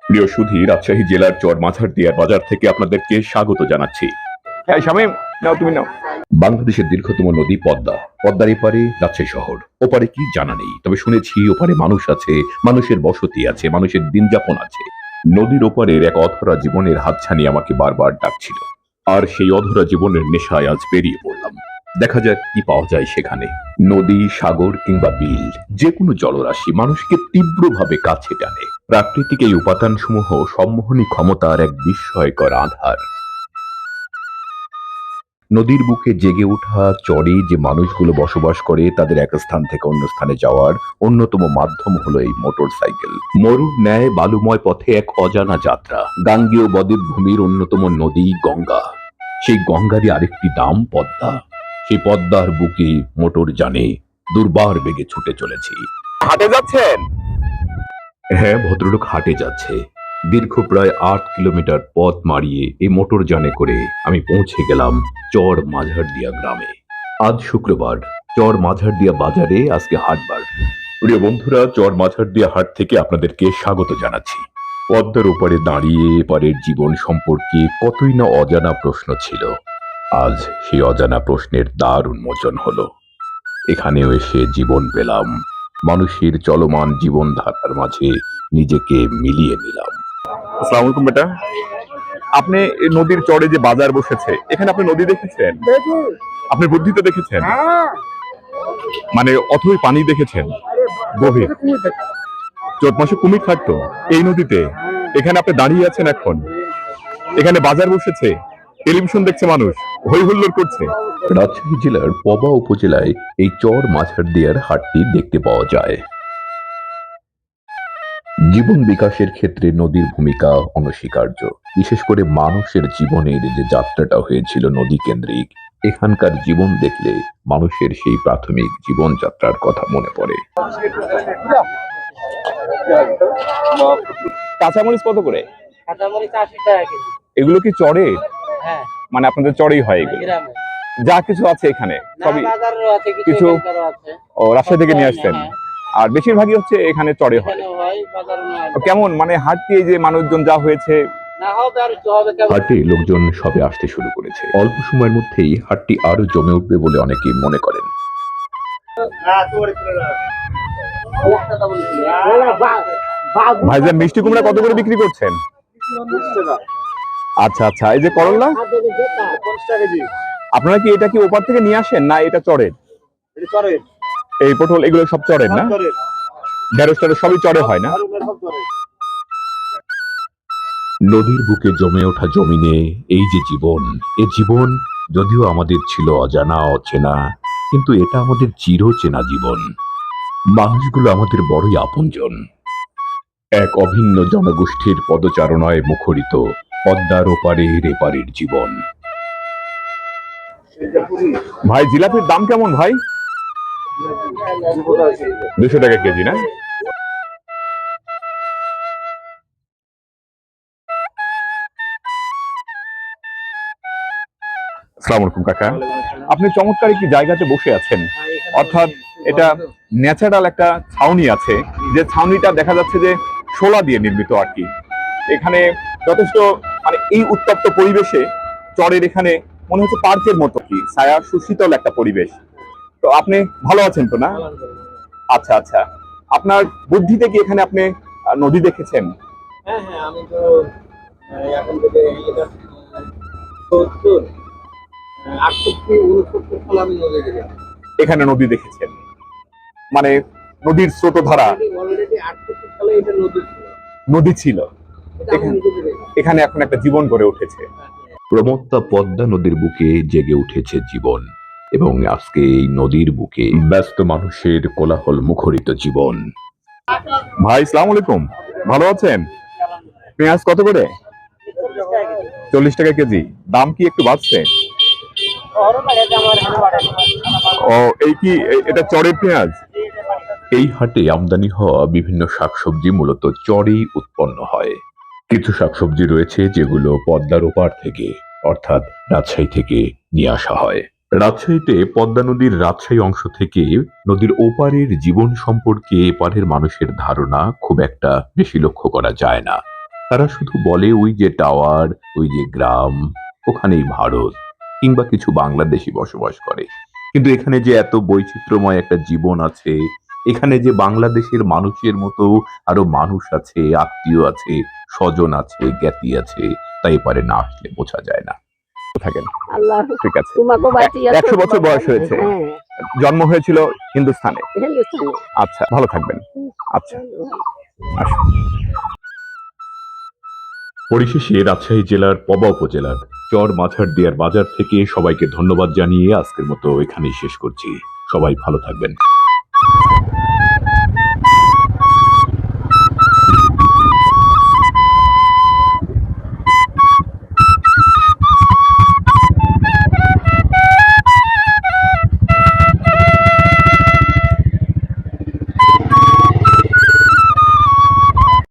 প্রিয় সুধী, রাজশাহী জেলার চরমাঝারদিয়ার বাজার থেকে আপনাদেরকে স্বাগত জানাচ্ছি। হ্যাঁ শামীম, নাও তুমি নাও। বাংলাদেশের দীর্ঘতম নদী পদ্মা। পদ্মার এপারে রাজশাহী শহর, ওপারে কি জানা নেই, তবে শুনেছি ওপারে মানুষ আছে, মানুষের বসতি আছে, মানুষের দিনযাপন আছে। নদীর ওপারের এক অধরা জীবনের হাতছানি আমাকে বারবার ডাকছিল, আর সেই অধরা জীবনের নেশায় আজ বেরিয়ে পড়লাম। দেখা যাক কি পাওয়া যায় সেখানে। নদী, সাগর কিংবা বিল, যে কোনো জলরাশি মানুষকে তীব্রভাবে কাছে টানে। প্রাকৃতিক এই উপাদানসমূহ সম্মোহনী ক্ষমতার এক বিস্ময়কর আধার। নদীর বুকে জেগে ওঠা চরে যে মানুষগুলো বসবাস করে, তাদের এক স্থান থেকে অন্য স্থানে যাওয়ার অন্যতম মাধ্যম হলো এই মোটর সাইকেল। মরুর ন্যায় বালুময় পথে এক অজানা যাত্রা। গাঙ্গেয় বদ্বীপ ভূমির অন্যতম নদী গঙ্গা, সেই গঙ্গারই আরেকটি নাম পদ্মা। সেই পদ্মার বুকে মোটর যানে দুর্বার বেগে ছুটে চলেছি। হাটে যাচ্ছেন? হ্যাঁ, ভদ্রলোক হাটে যাচ্ছে। দীর্ঘ প্রায় ৮ কিলোমিটার পথ মাড়িয়ে এই মোটর যানে করে আমি পৌঁছে গেলাম চর মাঝারদিয়া গ্রামে। আজ শুক্রবার, চর মাঝারদিয়া বাজারে আজকে হাটবার। প্রিয় বন্ধুরা, চর মাঝারদিয়া হাট থেকে আপনাদেরকে স্বাগত জানাচ্ছি। পদ্মার ওপারে দাঁড়িয়ে এপারের জীবন সম্পর্কে কতই না অজানা প্রশ্ন ছিল। আজ সেই অজানা প্রশ্নের দ্বার উন্মোচন হলো। এখানেও এসে জীবন পেলাম, মানুষের চলমান জীবনধারার মাঝে নিজেকে মিলিয়ে নিলাম। আসসালামু আলাইকুম বেটা। আপনি এই নদীর চরে যে বাজার বসেছে, এখানে আপনি নদী দেখেছেন? আপনি বুদ্ধিতে দেখেছেন? মানে অথই পানি দেখেছেন গভীর? চৈত মাসে কুমির থাকতো এই নদীতে? এখানে আপনি দাঁড়িয়ে আছেন এখন, এখানে বাজার বসেছে, টেলিভিশন দেখছে মানুষ, হই হুল্লোড় করছে। রাজশাহী জেলার পবা উপজেলায় এই চর মাঝারদিয়ার হাটটি দেখতে পাওয়া যায়। জীবন বিকাশের ক্ষেত্রে নদীর ভূমিকা অনস্বীকার্য। বিশেষ করে মানুষের জীবনের যে যাত্রাটা হয়েছিল নদী কেন্দ্রিক, এখানকার জীবন দেখলে মানুষের সেই প্রাথমিক জীবনযাত্রার কথা মনে পড়ে। কাঁচামরিচ কত করে? কাঁচামরিচ ৮০ টাকা কেজি। এগুলো কি চরে? হ্যাঁ, মানে আপনাদের চরেই হয় এগুলো? গ্রামে। যা কিছু আছে এখানে না, সবই বাজারেরও আছে, কিছু কিছু? এখানকারও আছে। ও, রাজশাহী থেকে নিয়ে আসছেন? হ্যাঁ, আর বেশিরভাগই হচ্ছে এখানে চরে হয়। এখানেও হয়, বাজারেও হয়। তো কেমন মানে হাটটি এই যে মানুষজন যা হয়েছে, না হবে আর একটু হবে কেমন? হাটে লোকজন সবে আসতে শুরু করেছে। অল্প সময়ের মধ্যেই হাটটি আরো জমে উঠবে বলে অনেকেই মনে করেন। ভাইজান, মিষ্টি কুমড়া কত করে বিক্রি করছেন? আচ্ছা আচ্ছা, এই যে করল্লা আপনারা কি এটা কি ওপার থেকে নিয়ে আসেন না এটা চরের? এই পটল এগুলো সব চরের না? ঢেঁড়স টেরস সবই চরে হয় না? নদীর বুকে জমে ওঠা জমিনে এই যে জীবন, এ জীবন যদিও আমাদের ছিল অজানা অচেনা, কিন্তু এটা আমাদের চিরচেনা জীবন। মানুষগুলো আমাদের বড়ই আপনজন। এক অভিন্ন জনগোষ্ঠীর পদচারণায় মুখরিত পদ্মার ওপারের এপারের জীবন। ভাই, জিলাপির দাম কেমন ভাই? 200 টাকা কেজি না? আসসালামু আলাইকুম কাকা। আপনি চমৎকার একটি জায়গাতে বসে আছেন, অর্থাৎ এটা ন্যাচারাল একটা ছাউনি আছে, যে ছাউনিটা দেখা যাচ্ছে যে শোলা দিয়ে নির্মিত আর কি। এখানে যথেষ্ট মানে এই উত্তপ্ত পরিবেশে চরের এখানে মনে হচ্ছে পার্কের মতো কি ছায়া সুশীতল একটা পরিবেশ। তো আপনি ভালো আছেন তো না? আচ্ছা আচ্ছা, আপনার বুদ্ধিতে কি এখানে আপনি নদী দেখেছেন? হ্যাঁ হ্যাঁ, আমি তো এখন থেকে এটা ৭০, ৬৮, ৬৯ সালে আমি নদী দেখেছি। এখানে নদী দেখেছেন মানে নদীর স্রোতধারা? অলরেডি ৬৮ সালে এটা নদী ছিল। নদী ছিল এটা আমি নিজে দেখেছি। এখানে, এখন একটা জীবন গড়ে উঠেছে। প্রমত্তা পদ্মা নদীর বুকে জেগে উঠেছে জীবন, এবং আজকে এই নদীর বুকে ব্যস্ত মানুষের কোলাহল মুখরিত জীবন। ভাই সালাম আলাইকুম, ভালো আছেন? পেঁয়াজ কত করে? 40 টাকা কেজি। দাম কি একটু বাড়ছে? ও, এই কি এটা চরের পেঁয়াজ? এই হাটে আমদানি হওয়া বিভিন্ন শাকসবজি মূলত চরেই উৎপন্ন হয়। কিছু শাকসবজি রয়েছে যেগুলো পদ্মার ওপার থেকে, অর্থাৎ রাজশাহী থেকে নিয়ে আসা হয়। রাজশাহীতে পদ্মা নদীর রাজশাহী অংশ থেকে নদীর ওপারের জীবন সম্পর্কে এপারের মানুষের ধারণা খুব একটা বেশি লক্ষ্য করা যায় না। তারা শুধু বলে ওই যে টাওয়ার, ওই যে গ্রাম, ওখানেই ভারত কিংবা কিছু বাংলাদেশি বসবাস করে। কিন্তু এখানে যে এত বৈচিত্র্যময় একটা জীবন আছে, এখানে যে বাংলাদেশের মানুষের মতো আরো মানুষ আছে, আত্মীয় আছে, স্বজন আছে, জ্ঞাতি আছে, তা এপারে না আসলে বোঝা যায় না। থাকেন। আল্লাহ ঠিক আছে। তোমাকে বাঁচিয়ে 100 বছর বয়স হয়েছে। হ্যাঁ, জন্ম হয়েছিল হিন্দুস্থানে। হিন্দুস্তানে। আচ্ছা, ভালো থাকবেন। আচ্ছা, আসুন। পরিশেষে রাজশাহী জেলার পবা উপজেলার চর মাঝারদিয়ার বাজার থেকে সবাইকে ধন্যবাদ জানিয়ে আজকের মতো এখানেই শেষ করছি। সবাই ভালো থাকবেন।